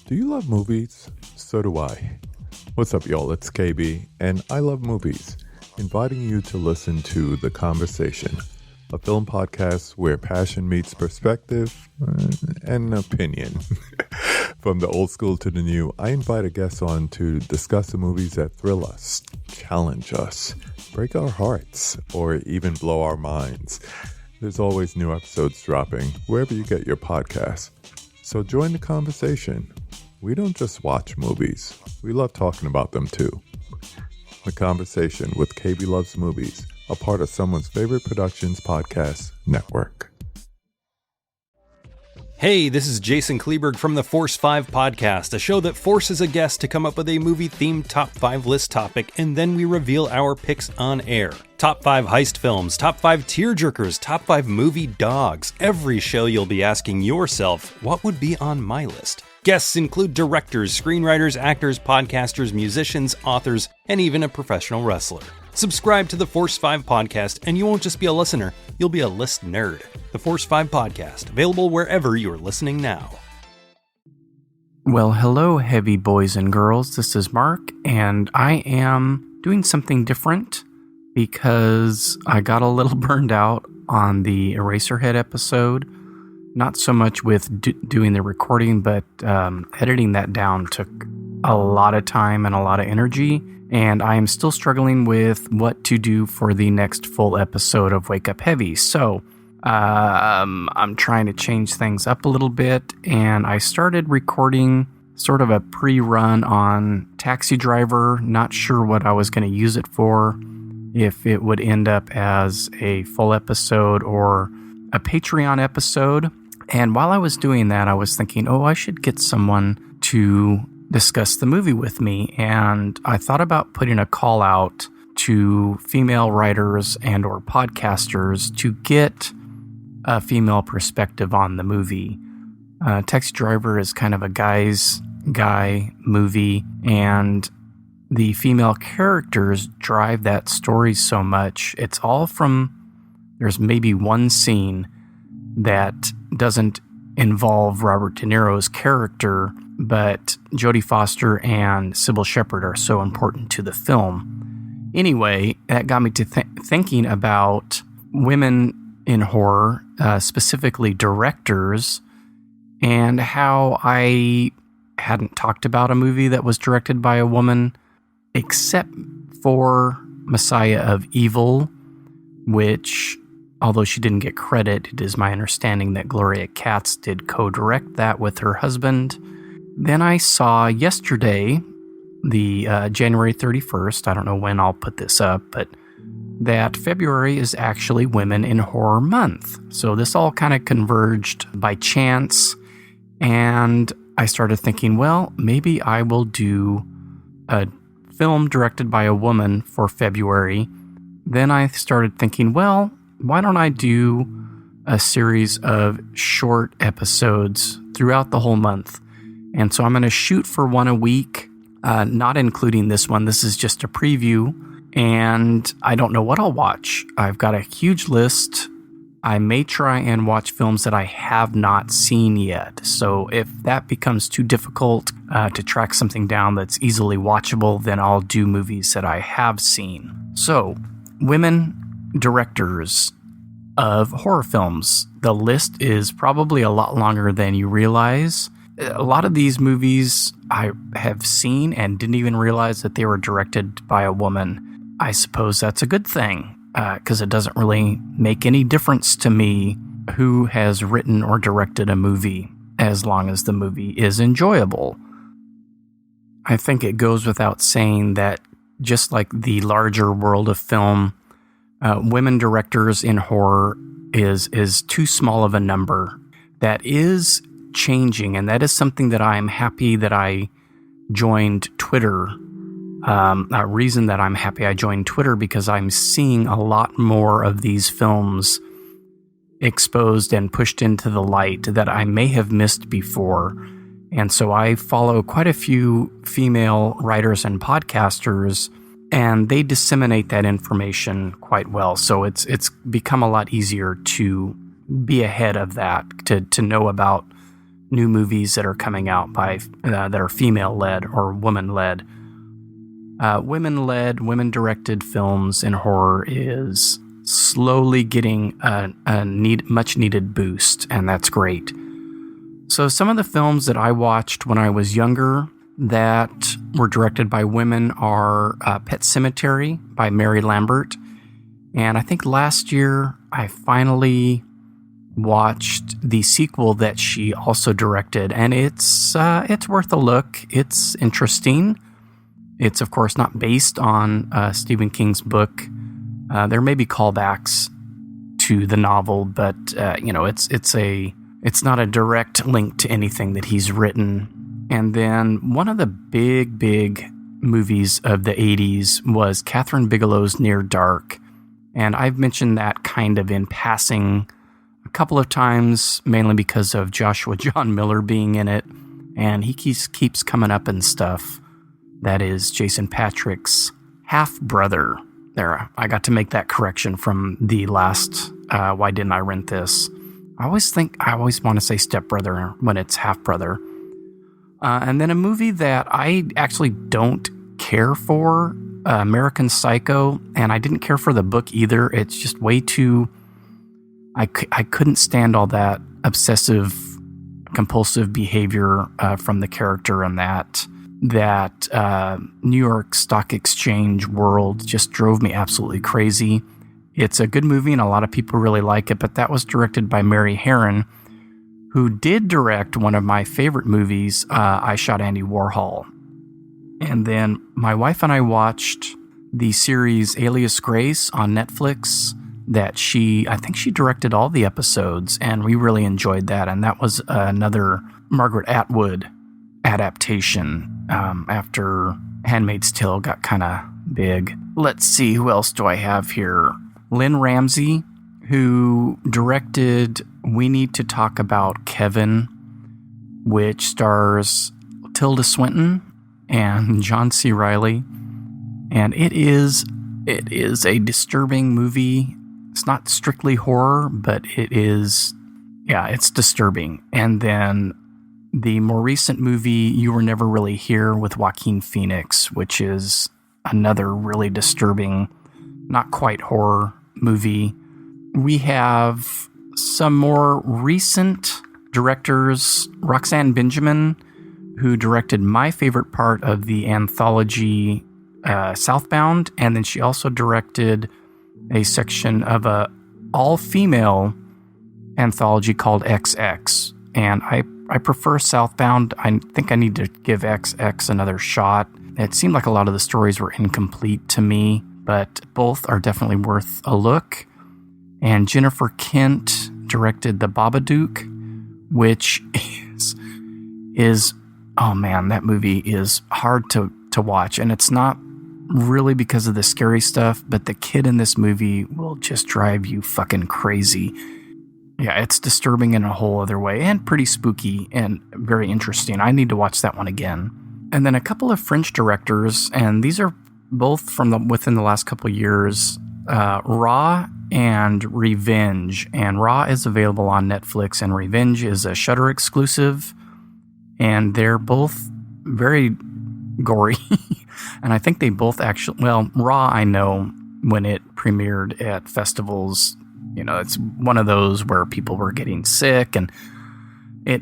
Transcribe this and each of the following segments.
Do you love movies? So do I. What's up, y'all? It's KB, and I love movies, inviting you to listen to The Conversation, a film podcast where passion meets perspective and opinion. From the old school to the new, I invite a guest on to discuss the movies that thrill us, challenge us, break our hearts, or even blow our minds. There's always new episodes dropping wherever you get your podcasts. So join the conversation. We don't just watch movies. We love talking about them too. The Conversation with KB Loves Movies, a part of Someone's Favorite Productions podcast network. Hey, this is Jason Kleberg from the Force 5 podcast, a show that forces a guest to come up with a movie-themed top 5 list topic, and then we reveal our picks on air. Top 5 heist films, top 5 tearjerkers, top 5 movie dogs. Every show you'll be asking yourself, what would be on my list? Guests include directors, screenwriters, actors, podcasters, musicians, authors, and even a professional wrestler. Subscribe to the Force 5 podcast, and you won't just be a listener, you'll be a list nerd. The Force 5 podcast, available wherever you're listening now. Well, hello, heavy boys and girls. This is Mark, and I am doing something different because I got a little burned out on the Eraserhead episode. Not so much with doing the recording, but editing that down took a lot of time and a lot of energy. And I am still struggling with what to do for the next full episode of Wake Up Heavy. So I'm trying to change things up a little bit. And I started recording sort of a pre-run on Taxi Driver. Not sure what I was going to use it for, if it would end up as a full episode or a Patreon episode. And while I was doing that, I was thinking, I should get someone to discuss the movie with me. And I thought about putting a call out to female writers and or podcasters to get a female perspective on the movie. Taxi Driver is kind of a guy's guy movie, and the female characters drive that story so much. It's all there's maybe one scene that doesn't involve Robert De Niro's character, but Jodie Foster and Sybil Shepherd are so important to the film. Anyway, that got me to thinking about women in horror, specifically directors, and how I hadn't talked about a movie that was directed by a woman, except for Messiah of Evil, which, although she didn't get credit, it is my understanding that Gloria Katz did co-direct that with her husband. Then I saw yesterday, the January 31st, I don't know when I'll put this up, but that February is actually Women in Horror Month. So this all kind of converged by chance, and I started thinking, well, maybe I will do a film directed by a woman for February. Then I started thinking, well, why don't I do a series of short episodes throughout the whole month? And so I'm going to shoot for one a week, not including this one. This is just a preview, and I don't know what I'll watch. I've got a huge list. I may try and watch films that I have not seen yet. So if that becomes too difficult to track something down that's easily watchable, then I'll do movies that I have seen. So, women directors of horror films. The list is probably a lot longer than you realize. A lot of these movies I have seen and didn't even realize that they were directed by a woman. I suppose that's a good thing, because it doesn't really make any difference to me who has written or directed a movie, as long as the movie is enjoyable. I think it goes without saying that just like the larger world of film, women directors in horror is too small of a number. That is changing, and that is something that I'm happy that I joined Twitter. A reason that I'm happy I joined Twitter, because I'm seeing a lot more of these films exposed and pushed into the light that I may have missed before. And so I follow quite a few female writers and podcasters, and they disseminate that information quite well. So it's become a lot easier to be ahead of that, to know about new movies that are coming out by that are female-led or woman-led. Women-led, women-directed films in horror is slowly getting a much-needed boost, and that's great. So some of the films that I watched when I was younger that were directed by women are Pet Sematary by Mary Lambert. And I think last year I finally watched the sequel that she also directed, and it's worth a look. It's interesting. It's, of course, not based on Stephen King's book. There may be callbacks to the novel, but it's not a direct link to anything that he's written. And then one of the big movies of the 80s was Catherine Bigelow's Near Dark. And I've mentioned that kind of in passing a couple of times, mainly because of Joshua John Miller being in it. And he keeps coming up and stuff. That is Jason Patric's half-brother. There, I got to make that correction from the last Why Didn't I Rent This? I always want to say stepbrother when it's half-brother. And then a movie that I actually don't care for, American Psycho, and I didn't care for the book either. It's just way too... I couldn't stand all that obsessive, compulsive behavior from the character in that New York Stock Exchange world just drove me absolutely crazy. It's a good movie, and a lot of people really like it, but that was directed by Mary Herron, who did direct one of my favorite movies, I Shot Andy Warhol. And then my wife and I watched the series Alias Grace on Netflix that I think she directed all the episodes, and we really enjoyed that. And that was another Margaret Atwood adaptation after Handmaid's Tale got kind of big. Let's see, who else do I have here? Lynn Ramsey, who directed We Need to Talk About Kevin, which stars Tilda Swinton and John C. Reilly. And it is a disturbing movie. It's not strictly horror, but it's disturbing. And then the more recent movie, You Were Never Really Here with Joaquin Phoenix, which is another really disturbing, not quite horror movie. We have some more recent directors, Roxanne Benjamin, who directed my favorite part of the anthology Southbound, and then she also directed a section of a all-female anthology called XX, and I prefer Southbound. I think I need to give XX another shot. It seemed like a lot of the stories were incomplete to me, but both are definitely worth a look. And Jennifer Kent directed The Babadook, which is oh man, that movie is hard to watch, and it's not really because of the scary stuff, but the kid in this movie will just drive you fucking crazy. Yeah, it's disturbing in a whole other way, and pretty spooky and very interesting. I need to watch that one again. And then a couple of French directors, and these are both from within the last couple of years, Raw and Revenge. And Raw is available on Netflix, and Revenge is a Shudder exclusive, and they're both very gory. And I think they both actually, well, Raw, I know when it premiered at festivals, it's one of those where people were getting sick, and it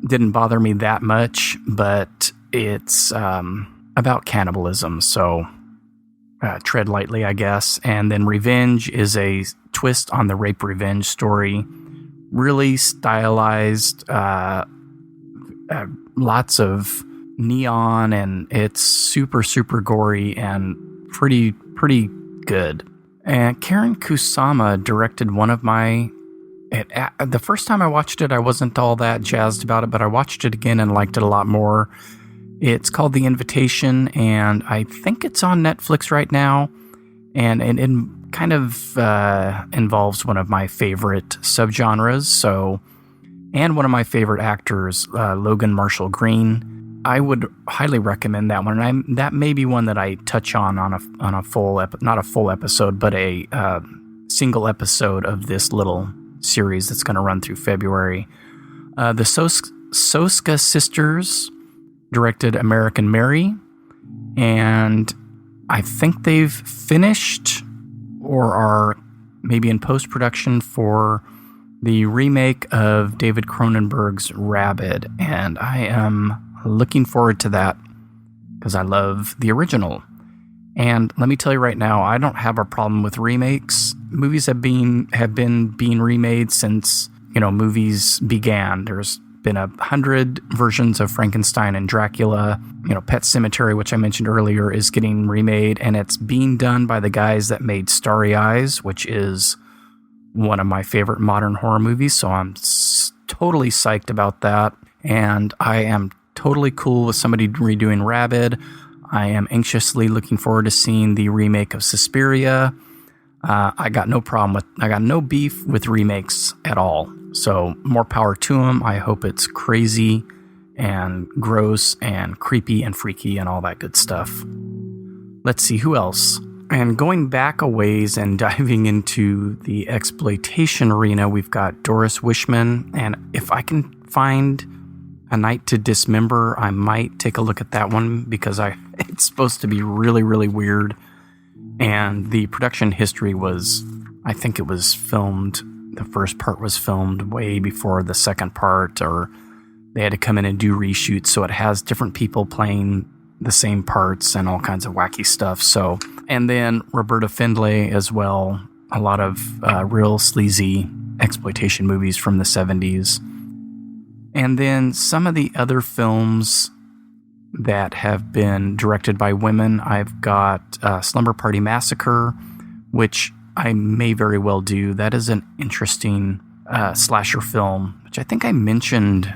didn't bother me that much, but it's about cannibalism, so tread lightly, I guess. And then Revenge is a twist on the rape revenge story, really stylized, lots of neon, and it's super, super gory and pretty good. And Karen Kusama directed one of my... the first time I watched it, I wasn't all that jazzed about it, but I watched it again and liked it a lot more. It's called The Invitation, and I think it's on Netflix right now. And it kind of involves one of my favorite subgenres, and one of my favorite actors, Logan Marshall Green. I would highly recommend that one. And that may be one that I touch on a full not a full episode, but a single episode of this little series that's going to run through February. The Soska sisters directed American Mary, and I think they've finished or are maybe in post-production for the remake of David Cronenberg's Rabid, and I am looking forward to that because I love the original. And let me tell you right now, I don't have a problem with remakes. Movies have been being remade since, movies began. There's been 100 versions of Frankenstein and Dracula. Pet Sematary, which I mentioned earlier, is getting remade, and it's being done by the guys that made Starry Eyes, which is one of my favorite modern horror movies. So I'm totally psyched about that, and I am totally cool with somebody redoing Rabid. I am anxiously looking forward to seeing the remake of Suspiria. I got no beef with remakes at all. So more power to them. I hope it's crazy and gross and creepy and freaky and all that good stuff. Let's see who else. And going back a ways and diving into the exploitation arena, we've got Doris Wishman. And if I can find A Night to Dismember, I might take a look at that one because it's supposed to be really, really weird. And the production history I think it was filmed, the first part was filmed way before the second part, or they had to come in and do reshoots. So it has different people playing the same parts and all kinds of wacky stuff. So, and then Roberta Findlay as well. A lot of real sleazy exploitation movies from the 70s. And then some of the other films that have been directed by women, I've got Slumber Party Massacre, which I may very well do. That is an interesting slasher film, which I think I mentioned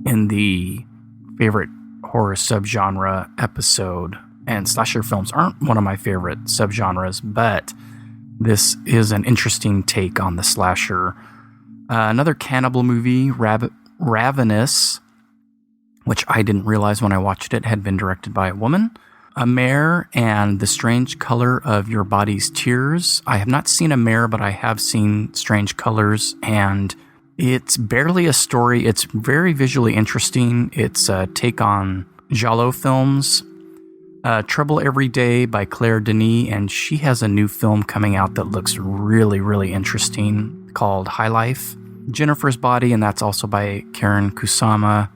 in the favorite horror subgenre episode. And slasher films aren't one of my favorite subgenres, but this is an interesting take on the slasher. Another cannibal movie, Ravenous, which I didn't realize when I watched it had been directed by a woman. A Mare and the Strange Color of Your Body's Tears. I have not seen A Mare, but I have seen Strange Colors, and it's barely a story. It's very visually interesting. It's a take on giallo films. Trouble Every Day by Claire Denis, and she has a new film coming out that looks really, really interesting called High Life. Jennifer's Body, and that's also by Karen Kusama.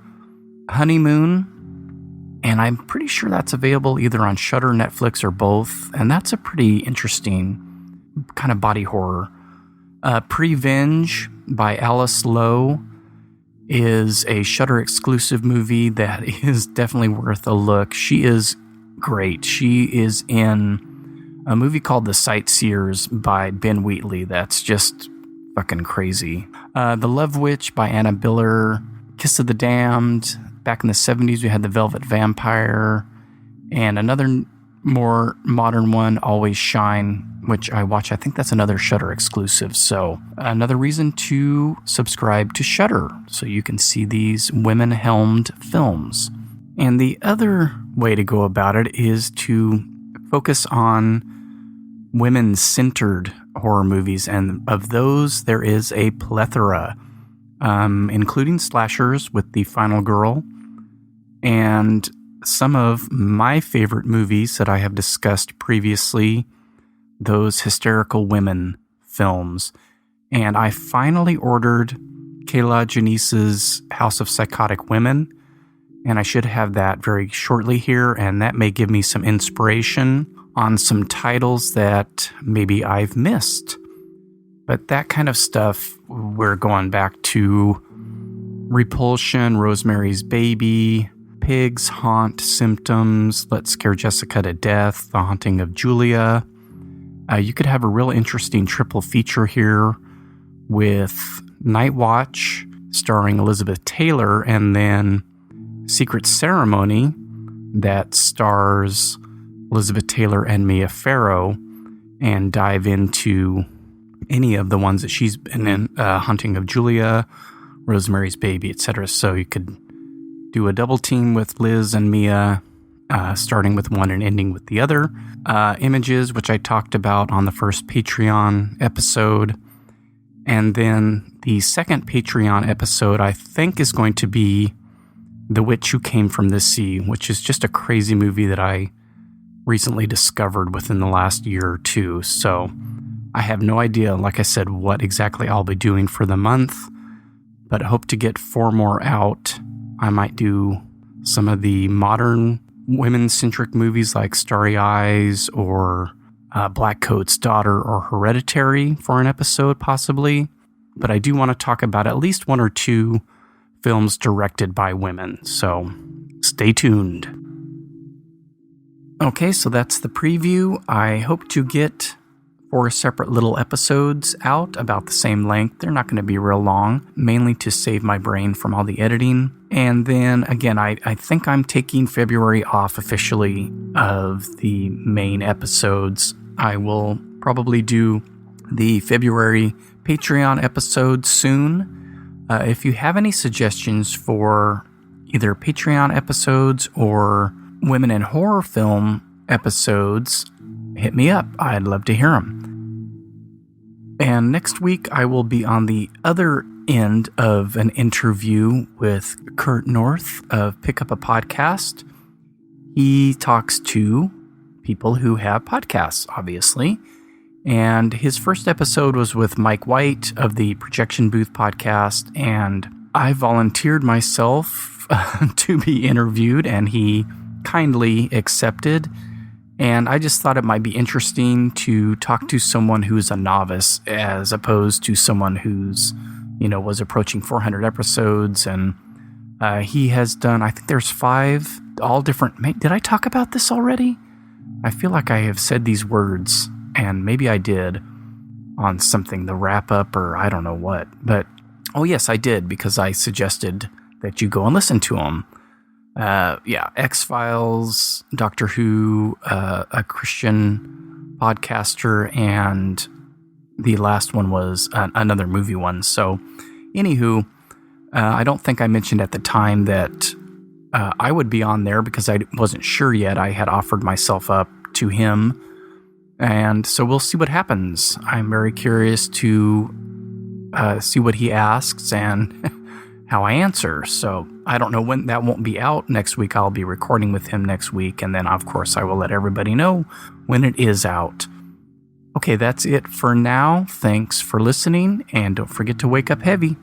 Honeymoon, and I'm pretty sure that's available either on Shudder, Netflix, or both, and that's a pretty interesting kind of body horror. Prevenge by Alice Lowe is a Shudder exclusive movie that is definitely worth a look. She is great. She is in a movie called The Sightseers by Ben Wheatley that's just fucking crazy. The Love Witch by Anna Biller. Kiss of the Damned. Back in the 70s, we had The Velvet Vampire. And another more modern one, Always Shine, which I watch. I think that's another Shudder exclusive. So another reason to subscribe to Shudder so you can see these women-helmed films. And the other way to go about it is to focus on women-centered horror movies. And of those, there is a plethora, including slashers with The Final Girl, and some of my favorite movies that I have discussed previously, those hysterical women films. And I finally ordered Kayla Janice's House of Psychotic Women, and I should have that very shortly here, and that may give me some inspiration on some titles that maybe I've missed. But that kind of stuff, we're going back to Repulsion, Rosemary's Baby, Pigs Haunt, Symptoms, Let's Scare Jessica to Death, The Haunting of Julia. You could have a real interesting triple feature here with Night Watch, starring Elizabeth Taylor, and then Secret Ceremony, that stars Elizabeth Taylor and Mia Farrow, and dive into any of the ones that she's been in, Haunting of Julia, Rosemary's Baby, etc. So you could do a double team with Liz and Mia, starting with one and ending with the other. Images, which I talked about on the first Patreon episode. And then the second Patreon episode, I think, is going to be The Witch Who Came from the Sea, which is just a crazy movie that I recently discovered within the last year or two. So I have no idea, like I said, what exactly I'll be doing for the month, but I hope to get 4 more out. I might do some of the modern women-centric movies like Starry Eyes or Black Coat's Daughter or Hereditary for an episode, possibly. But I do want to talk about at least 1 or 2 films directed by women, so stay tuned. Okay, so that's the preview. I hope to get 4 separate little episodes out about the same length. They're not going to be real long, mainly to save my brain from all the editing. And then, again, I think I'm taking February off officially of the main episodes. I will probably do the February Patreon episode soon. If you have any suggestions for either Patreon episodes or women in horror film episodes, hit me up. I'd love to hear them. And next week, I will be on the other end of an interview with Kurt North of Pick Up a Podcast. He talks to people who have podcasts, obviously. And his first episode was with Mike White of the Projection Booth podcast. And I volunteered myself to be interviewed, and he kindly accepted. And I just thought it might be interesting to talk to someone who's a novice as opposed to someone who's, was approaching 400 episodes. And he has done, I think there's 5, all different. Did I talk about this already? I feel like I have said these words, and maybe I did on something, the wrap up or I don't know what. But, oh yes, I did, because I suggested that you go and listen to them. X-Files, Doctor Who, a Christian podcaster, and the last one was another movie one. So, anywho, I don't think I mentioned at the time that I would be on there because I wasn't sure yet. I had offered myself up to him, and so we'll see what happens. I'm very curious to see what he asks and how I answer. So I don't know when that won't be out next week. I'll be recording with him next week, and then of course I will let everybody know when it is out. Okay, that's it for now. Thanks for listening, and don't forget to wake up heavy.